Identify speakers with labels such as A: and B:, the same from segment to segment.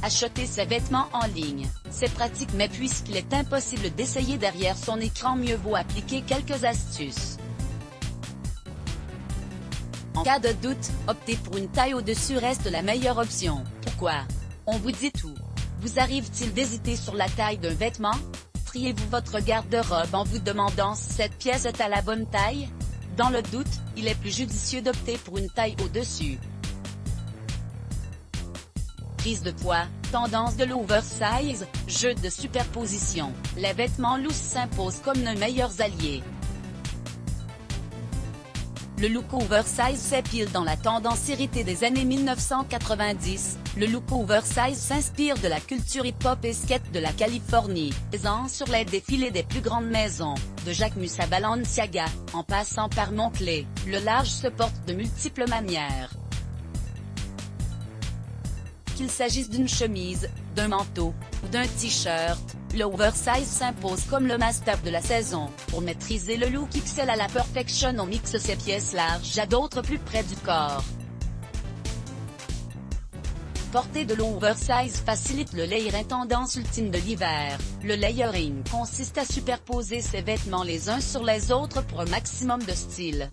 A: Acheter ses vêtements en ligne, c'est pratique mais puisqu'il est impossible d'essayer derrière son écran, mieux vaut appliquer quelques astuces. En cas de doute, opter pour une taille au-dessus reste la meilleure option. Pourquoi? On vous dit tout. Vous arrive-t-il d'hésiter sur la taille d'un vêtement? Triez-vous votre garde-robe en vous demandant si cette pièce est à la bonne taille? Dans le doute, il est plus judicieux d'opter pour une taille au-dessus. Prise de poids, tendance de l'oversize, jeu de superposition, les vêtements loose s'imposent comme nos meilleurs alliés. Le look oversize s'épile dans la tendance héritée des années 1990, le look oversize s'inspire de la culture hip-hop et skate de la Californie, présent sur les défilés des plus grandes maisons, de Jacquemus à Balenciaga, en passant par Moncler, le large se porte de multiples manières. Qu'il s'agisse d'une chemise, d'un manteau, ou d'un t-shirt, l'oversize s'impose comme le must-have de la saison. Pour maîtriser le look XL à la perfection, on mixe ses pièces larges à d'autres plus près du corps. Porter de l'oversize facilite le layering, tendance ultime de l'hiver. Le layering consiste à superposer ses vêtements les uns sur les autres pour un maximum de style.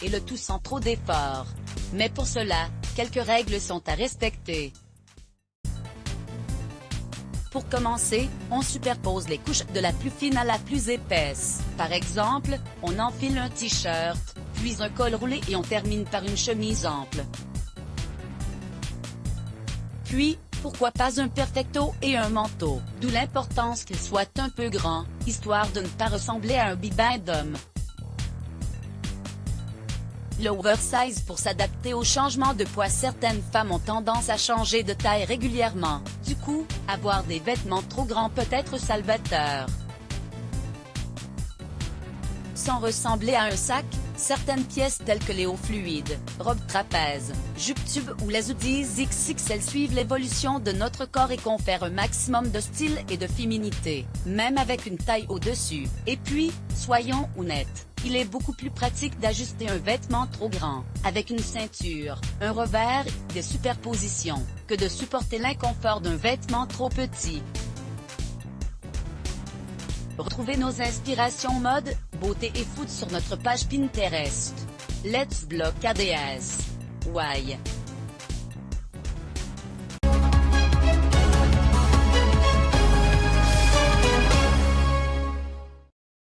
A: Et le tout sans trop d'efforts. Mais pour cela, quelques règles sont à respecter. Pour commencer, on superpose les couches de la plus fine à la plus épaisse. Par exemple, on enfile un t-shirt, puis un col roulé et on termine par une chemise ample. Puis, pourquoi pas un perfecto et un manteau, d'où l'importance qu'il soit un peu grand, histoire de ne pas ressembler à un bibin d'homme. L'oversize pour s'adapter au changement de poids. Certaines femmes ont tendance à changer de taille régulièrement, du coup, avoir des vêtements trop grands peut être salvateur. Sans ressembler à un sac, certaines pièces telles que les hauts fluides, robes trapèzes, jupes tubes ou les hoodies XXL suivent l'évolution de notre corps et confèrent un maximum de style et de féminité, même avec une taille au-dessus. Et puis, soyons honnêtes. Il est beaucoup plus pratique d'ajuster un vêtement trop grand, avec une ceinture, un revers, des superpositions, que de supporter l'inconfort d'un vêtement trop petit. Retrouvez nos inspirations mode, beauté et food sur notre page Pinterest. Let's Block ADS. Why?